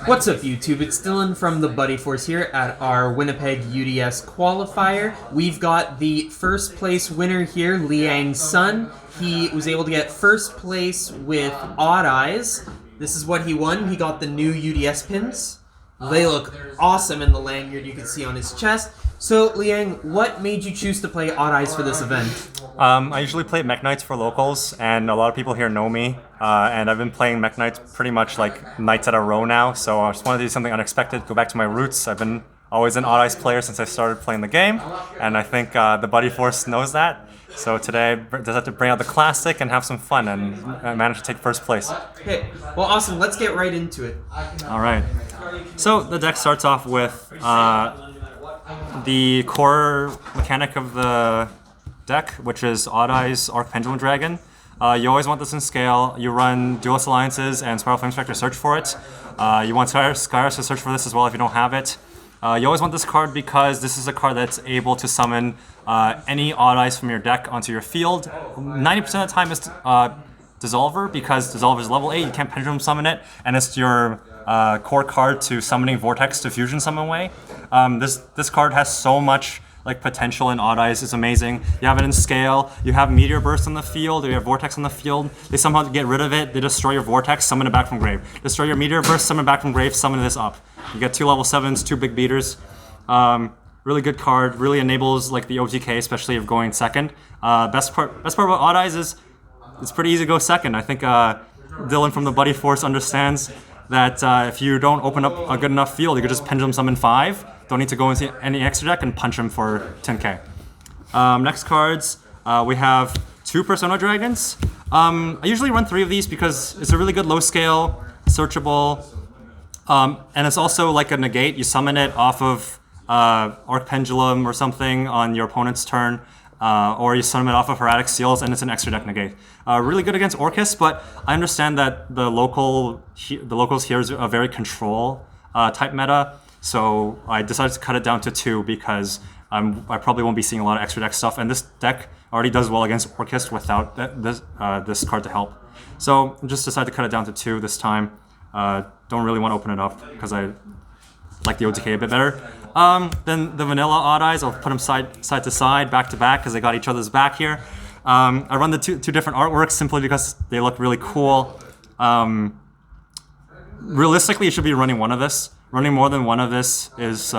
What's up, YouTube? It's Dylan from the Buddy Force here at our Winnipeg UDS qualifier. We've got the first place winner here, Liang's son. He was able to get first place with Odd Eyes. This is what he won. He got the new UDS pins. They look awesome in the lanyard you can see on his chest. So, Liang, what made you choose to play Odd Eyes for this event? I usually play Mech Knights for locals, and a lot of people here know me. And I've been playing Mech Knights pretty much like nights at a row now, so I just wanted to do something unexpected, go back to my roots. I've been always an Odd Eyes player since I started playing the game, and I think the Buddy Force knows that. So today I decided to bring out the classic and have some fun, and I managed to take first place. Okay, well, awesome. Let's get right into it. All right. So the deck starts off with the core mechanic of the deck, which is Odd Eyes Arc Pendulum Dragon. You always want this in scale. You run Duelist Alliances and Spiral Flame Spectre search for it. You want Skyros to search for this as well if you don't have it. You always want this card because this is a card that's able to summon any Odd Eyes from your deck onto your field. 90% of the time it's Dissolver, because Dissolver is level 8, you can't Pendulum Summon it, and it's your core card to summoning Vortex to Fusion Summon way. This card has so much like potential in Odd Eyes. It's amazing. You have it in scale, you have Meteor Burst on the field, or you have Vortex on the field. They somehow get rid of it, they destroy your Vortex, summon it back from grave. Destroy your Meteor Burst, summon it back from grave, summon this up. You get 2 level 7s, 2 big beaters. Really good card, really enables like the OTK, especially if going second. Best part about Odd Eyes is it's pretty easy to go second. I think Dylan from the Buddy Force understands that if you don't open up a good enough field, you could just Pendulum Summon 5. Don't need to go into any extra deck and punch him for 10k. Next cards, we have 2 Persona Dragons. I usually run 3 of these because it's a really good low scale, searchable, and it's also like a negate. You summon it off of Arc Pendulum or something on your opponent's turn, or you summon it off of Hermetic Seals, and it's an extra deck negate. Really good against Orcus, but I understand that the locals here is a very control type meta, so I decided to cut it down to 2 because I probably won't be seeing a lot of extra deck stuff, and this deck already does well against Orcus without this card to help. So I just decided to cut it down to 2 this time. Don't really want to open it up because I like the OTK a bit better. Then the vanilla Odd Eyes, I'll put them side to side, back to back, because they got each other's back here. I run the two different artworks simply because they look really cool. Realistically, you should be running one of this. Running more than one of this is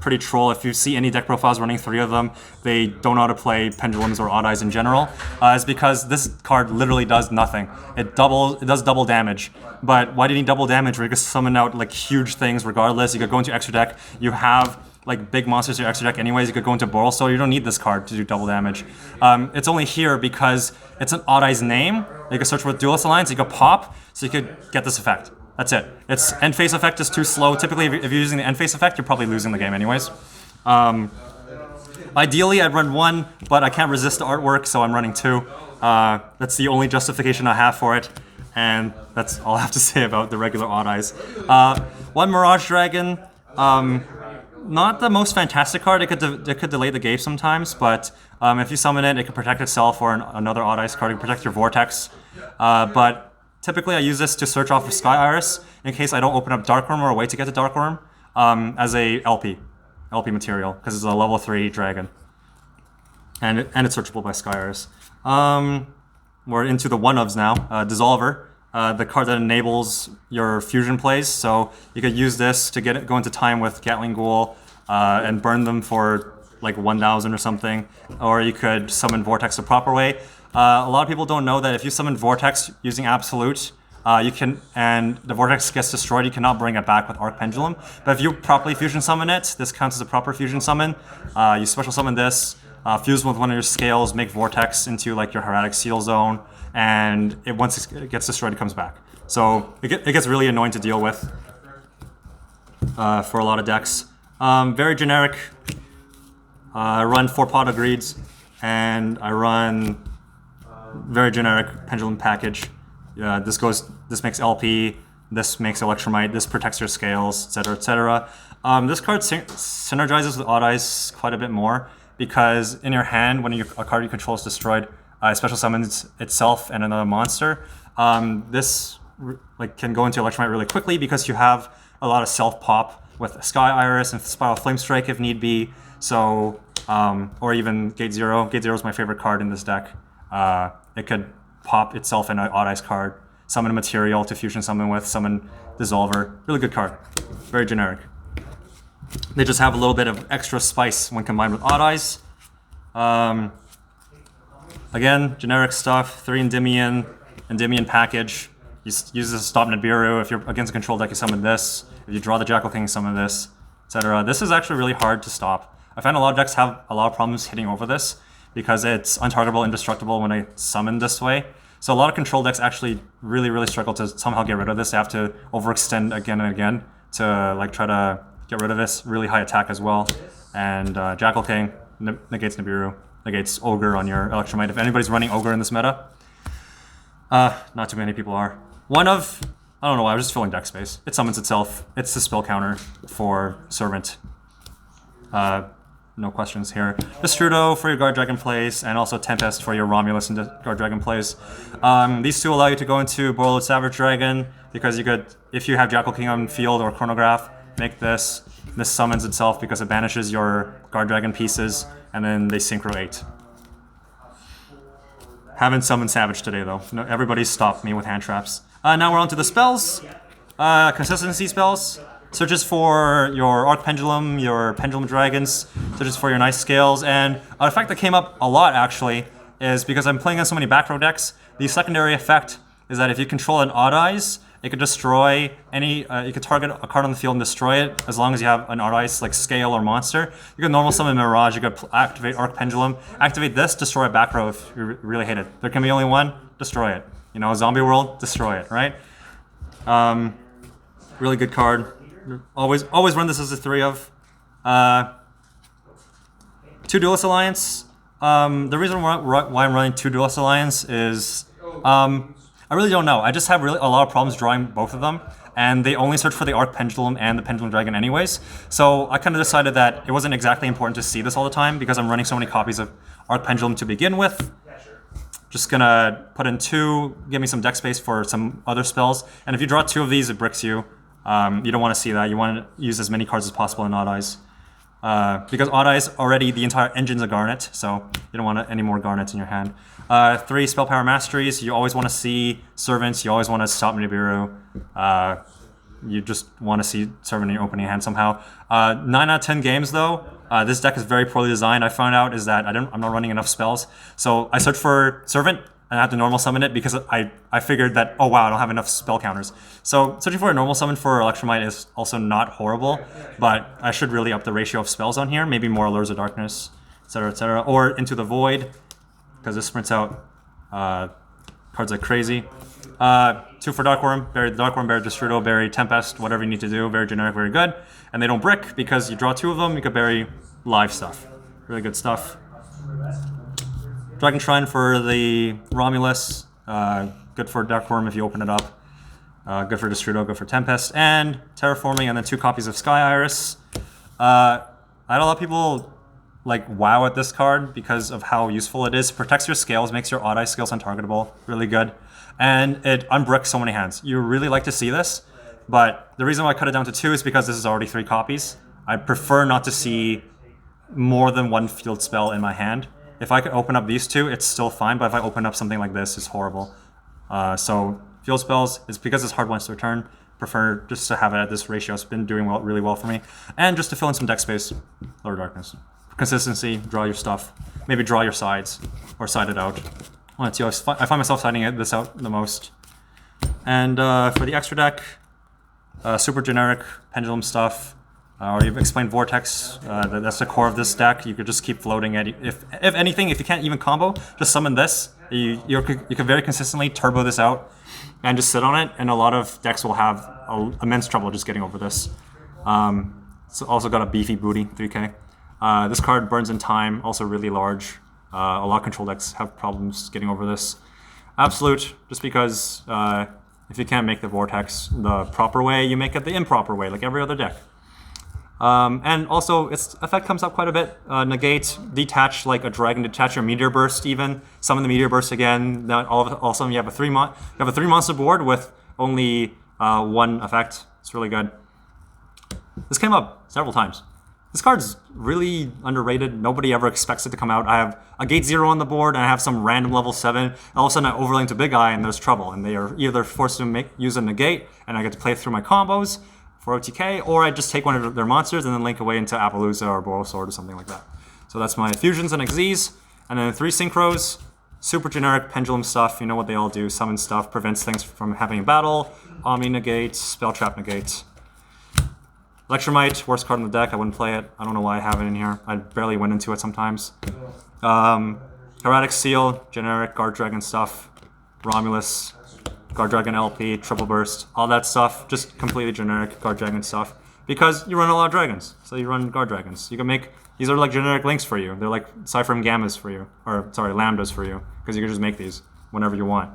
pretty troll. If you see any deck profiles running 3 of them, they don't know how to play Pendulums or Odd Eyes in general. It's because this card literally does nothing. It does double damage. But why do you need double damage? Where you can summon out like huge things regardless. You could go into extra deck. You have like big monsters in your extra deck anyways. You could go into Boral, so you don't need this card to do double damage. It's only here because it's an Odd Eyes name. You can search with Duelist Alliance, you could pop, so you could get this effect. That's it. Its end phase effect is too slow. Typically, if you're using the end phase effect, you're probably losing the game anyways. Ideally, I'd run 1, but I can't resist the artwork, so I'm running 2. That's the only justification I have for it, and that's all I have to say about the regular Odd Eyes. 1 Mirage Dragon, not the most fantastic card. It could delay the game sometimes, but if you summon it, it can protect itself, or another Odd Eyes card. It can protect your Vortex, but typically, I use this to search off of Sky Iris in case I don't open up Dark Worm or a way to get to Dark Worm as a LP material, because it's a level 3 dragon. And it's searchable by Sky Iris. We're into the one-ofs now. Dissolver, the card that enables your fusion plays. So you could use this to go into time with Gatling Ghoul and burn them for like 1,000 or something. Or you could summon Vortex the proper way. A lot of people don't know that if you summon Vortex using Absolute, and the Vortex gets destroyed, you cannot bring it back with Arc Pendulum. But if you properly fusion summon it, this counts as a proper fusion summon. You special summon this, fuse with one of your scales, make Vortex into like your Hermetic Seal zone, and once it gets destroyed, it comes back. So it gets really annoying to deal with for a lot of decks. Very generic. I run 4 Pot of Greeds, and I run very generic Pendulum package. This makes LP, this makes Electromite, this protects your scales, etc., etc. This card synergizes with Odd Eyes quite a bit more because in your hand, when a card you control is destroyed, it special summons itself and another monster. This can go into Electromite really quickly because you have a lot of self pop with Sky Iris and Spiral Flame Strike if need be. So or even Gate Zero. Gate Zero is my favorite card in this deck. It could pop itself in an Odd Eyes card, summon a material to fusion summon with, summon Dissolver. Really good card. Very generic. They just have a little bit of extra spice when combined with Odd Eyes. Again, generic stuff. 3 Endymion package. Use this to stop Nibiru. If you're against a control deck, you summon this. If you draw the Jackal King, you summon this, etc. This is actually really hard to stop. I find a lot of decks have a lot of problems hitting over this because it's untargetable, indestructible when I summon this way. So a lot of control decks actually really struggle to somehow get rid of this. They have to overextend again and again to like try to get rid of this. Really high attack as well. And Jackal King negates Nibiru, negates Ogre on your Electromite. If anybody's running Ogre in this meta, not too many people are. I don't know why, I was just filling deck space. It summons itself. It's the spell counter for Servant. No questions here. Destrudo for your Guard Dragon plays, and also Tempest for your Romulus and Guard Dragon plays. These two allow you to go into Borreload Savage Dragon, because you could, if you have Jackal King on field or Chronograph, make this. This summons itself because it banishes your Guard Dragon pieces, and then they Synchro 8. Haven't summoned Savage today though. No, everybody stopped me with hand traps. Now we're on to the spells. Consistency spells. Searches for your Arc Pendulum, your Pendulum Dragons, searches for your nice scales, and an effect that came up a lot actually is because I'm playing on so many back row decks, the secondary effect is that if you control an Odd Eyes, it could destroy any, you could target a card on the field and destroy it as long as you have an Odd Eyes like Scale or Monster. You could normal summon Mirage, you could activate Arc Pendulum, activate this, destroy a back row if you really hate it. There can be only one, destroy it. You know, Zombie World, destroy it, right? Really good card. Always run this as a 3 of. 2 Duelist Alliance. The reason why I'm running 2 Duelist Alliance is I really don't know. I just have really a lot of problems drawing both of them, and they only search for the Arc Pendulum and the Pendulum Dragon anyways. So I kind of decided that it wasn't exactly important to see this all the time because I'm running so many copies of Arc Pendulum to begin with. Just gonna put in 2, give me some deck space for some other spells, and if you draw 2 of these, it bricks you. You don't want to see that. You want to use as many cards as possible in Odd Eyes. Because Odd Eyes, already the entire engine's a Garnet, so you don't want any more Garnets in your hand. 3 Spell Power Masteries. You always want to see Servants. You always want to stop Nibiru. You just want to see Servant in your opening hand somehow. 9 out of 10 games, though, this deck is very poorly designed. I found out is that I'm not running enough spells. So I search for Servant, and I have to normal summon it because I figured that, oh wow, I don't have enough spell counters. So searching for a normal summon for Electromite is also not horrible, but I should really up the ratio of spells on here. Maybe more Allures of Darkness, etc., or Into the Void, because this sprints out cards like crazy. 2 for Darkworm, bury the Darkworm, bury Destrudo, bury Tempest, whatever you need to do. Very generic, very good. And they don't brick because you draw 2 of them, you could bury live stuff. Really good stuff. Dragon Shrine for the Romulus, good for Darkworm if you open it up. Good for Destrudo, good for Tempest, and Terraforming, and then 2 copies of Sky Iris. I had a lot of people like wow at this card because of how useful it is. Protects your scales, makes your Odd Eye scales untargetable, really good. And it unbricks so many hands. You really like to see this, but the reason why I cut it down to 2 is because this is already 3 copies. I prefer not to see more than 1 field spell in my hand. If I could open up these 2, it's still fine, but if I open up something like this, it's horrible. So field spells, is because it's hard once to return, prefer just to have it at this ratio. It's been doing really well for me. And just to fill in some deck space, Lower Darkness. Consistency, draw your stuff. Maybe draw your sides, or side it out. Let's see, I find myself siding this out the most. And for the extra deck, super generic Pendulum stuff. Or you've explained Vortex, that's the core of this deck. You could just keep floating at, if anything, if you can't even combo, just summon this. You can very consistently turbo this out and just sit on it, and a lot of decks will have immense trouble just getting over this. It's also got a beefy booty, 3k. This card burns in time, also really large. A lot of control decks have problems getting over this. Absolute, just because if you can't make the Vortex the proper way, you make it the improper way, like every other deck. And also, its effect comes up quite a bit. Negate, detach like a dragon, detach your Meteor Burst even. Summon the Meteor Burst again. Then all of a sudden you have a 3 monster board with only 1 effect. It's really good. This came up several times. This card's really underrated. Nobody ever expects it to come out. I have a gate 0 on the board, and I have some random level 7. All of a sudden, I overlink to Big Eye, and there's trouble. And they are either forced to use a negate, and I get to play through my combos for OTK, or I just take one of their monsters and then link away into Appaloosa or Boral Sword or something like that. So that's my fusions and Xyz. And then 3 synchros, super generic pendulum stuff. You know what they all do. Summon stuff, prevents things from happening in battle. Omni negate, spell trap negate. Electromite, worst card in the deck. I wouldn't play it. I don't know why I have it in here. I barely went into it sometimes. Erratic Seal, generic Guard Dragon stuff. Romulus, Guard Dragon LP, Triple Burst, all that stuff. Just completely generic Guard Dragon stuff. Because you run a lot of dragons, so you run Guard Dragons. You can make, these are like generic links for you. They're like Cypher Gammas for you. Or, sorry, Lambdas for you. Because you can just make these whenever you want.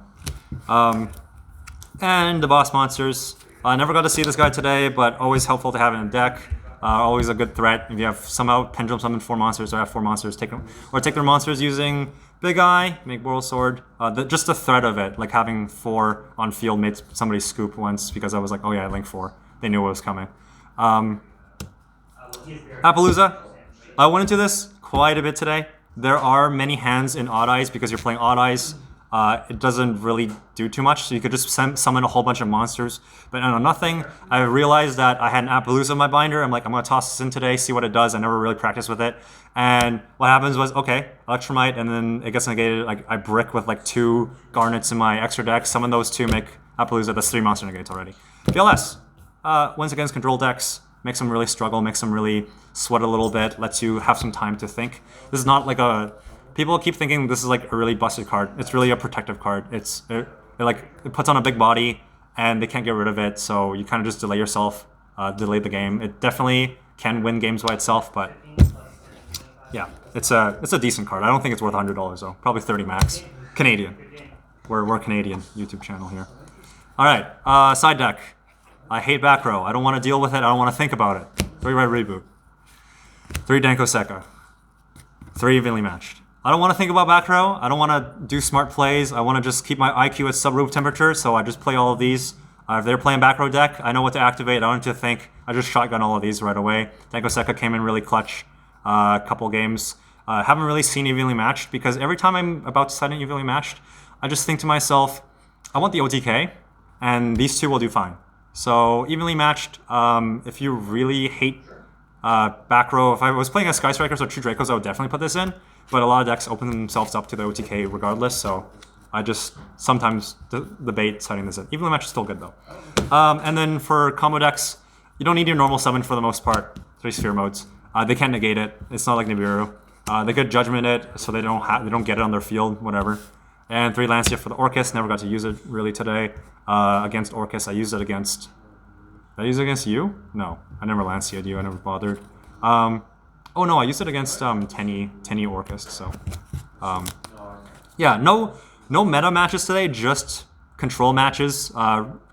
And the boss monsters. I never got to see this guy today, but always helpful to have in a deck. Always a good threat. If you have somehow Pendulum summon 4 monsters, or have 4 monsters, take their monsters using Big Eye, make Boral Sword. Just the threat of it, like having 4 on field made somebody scoop once because I was like, oh yeah, I link 4. They knew what was coming. Appaloosa. I went into this quite a bit today. There are many hands in Odd Eyes because you're playing Odd Eyes. It doesn't really do too much, so you could just summon a whole bunch of monsters. But on nothing, I realized that I had an Appaloosa in my binder. I'm like, I'm going to toss this in today, see what it does. I never really practiced with it. And what happens was, okay, Electromite, and then it gets negated. Like I brick with like 2 Garnets in my extra deck. Summon those 2, make Appaloosa. That's 3 monster negates already. PLS. Wins against control decks. Makes them really struggle, makes them really sweat a little bit, lets you have some time to think. This is not like a... People keep thinking this is like a really busted card. It's really a protective card. It puts on a big body and they can't get rid of it, so you kind of just delay yourself, delay the game. It definitely can win games by itself, but yeah, it's a decent card. I don't think it's worth $100 though. Probably 30 max. Canadian. We're Canadian YouTube channel here. All right, side deck. I hate back row. I don't want to deal with it. I don't want to think about it. 3 red reboot. 3 Danko Seka. 3 evenly matched. I don't want to think about back row. I don't want to do smart plays. I want to just keep my IQ at sub-room temperature, so I just play all of these. If they're playing back row deck, I know what to activate. I don't need to think. I just shotgun all of these right away. Danko Seka came in really clutch a couple games. Haven't really seen evenly matched because every time I'm about to set an evenly matched, I just think to myself, I want the OTK, and these 2 will do fine. So evenly matched, if you really hate back row, if I was playing a Sky Strikers or True Dracos, I would definitely put this in. But a lot of decks open themselves up to the OTK regardless, so I just sometimes debate setting this in. Evenly matched is still good though. And then for combo decks, you don't need your normal summon for the most part. 3 sphere modes. They can't negate it. It's not like Nibiru. They could judgment it, so they don't get it on their field, whatever. And 3 Lancia for the Orcus. Never got to use it really today. Against Orcus, I used it against... Did I use it against you? No, I never Lancia'd you. I never bothered. Oh no, I used it against Tenny Orcus. So, yeah, no meta matches today. Just control matches.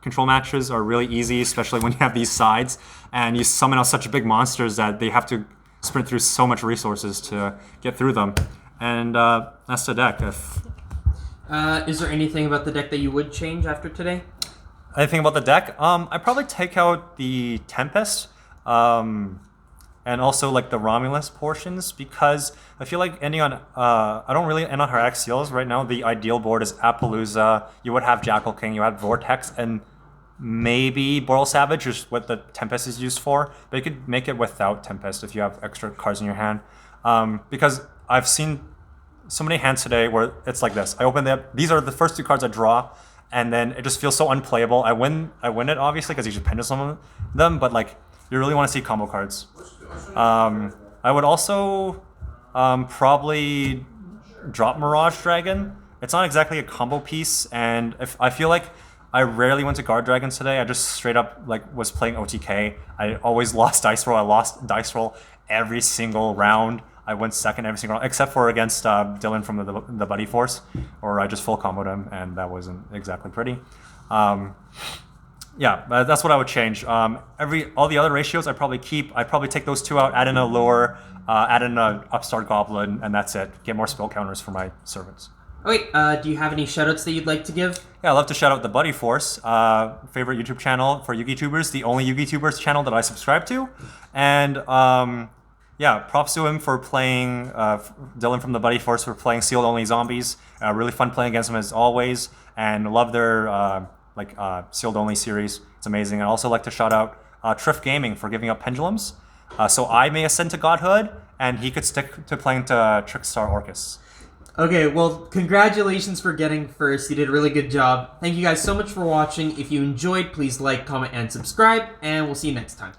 Control matches are really easy, especially when you have these sides and you summon out such big monsters that they have to sprint through so much resources to get through them. And that's the deck. Is there anything about the deck that you would change after today? Anything about the deck? I'd probably take out the Tempest. And also like the Romulus portions, because I feel like ending on I don't really end on Herac's Seals right now. The ideal board is Appaloosa. You would have Jackal King, you have Vortex, and maybe Boral Savage is what the Tempest is used for. But you could make it without Tempest if you have extra cards in your hand. Because I've seen so many hands today where it's like this. I open them. These are the first 2 cards I draw, and then it just feels so unplayable. I win it obviously because you should pendulum summon them, but like you really want to see combo cards. I would also probably drop Mirage Dragon. It's not exactly a combo piece, and if I feel like I rarely went to Guard Dragons today. I just straight up like was playing OTK. I always lost dice roll. I lost dice roll every single round. I went second every single round, except for against Dylan from the Buddy Force, or I just full comboed him, and that wasn't exactly pretty. Yeah, that's what I would change. All the other ratios I'd probably keep. I'd probably take those 2 out, add in a lure, add in an Upstart Goblin, and that's it. Get more spell counters for my servants. Oh, wait, do you have any shoutouts that you'd like to give? Yeah, I'd love to shout out the Buddy Force, favorite YouTube channel for Yugi tubers, the only Yugi tubers channel that I subscribe to. And yeah, props to him for playing, Dylan from the Buddy Force for playing sealed only zombies. Really fun playing against him as always, and love their sealed only series. It's amazing. I'd also like to shout out Triff Gaming for giving up pendulums, so I may ascend to godhood, and he could stick to playing to Trickstar Orcus. Okay, well, congratulations for getting first. You did a really good job. Thank you guys so much for watching. If you enjoyed, please like, comment, and subscribe, and we'll see you next time.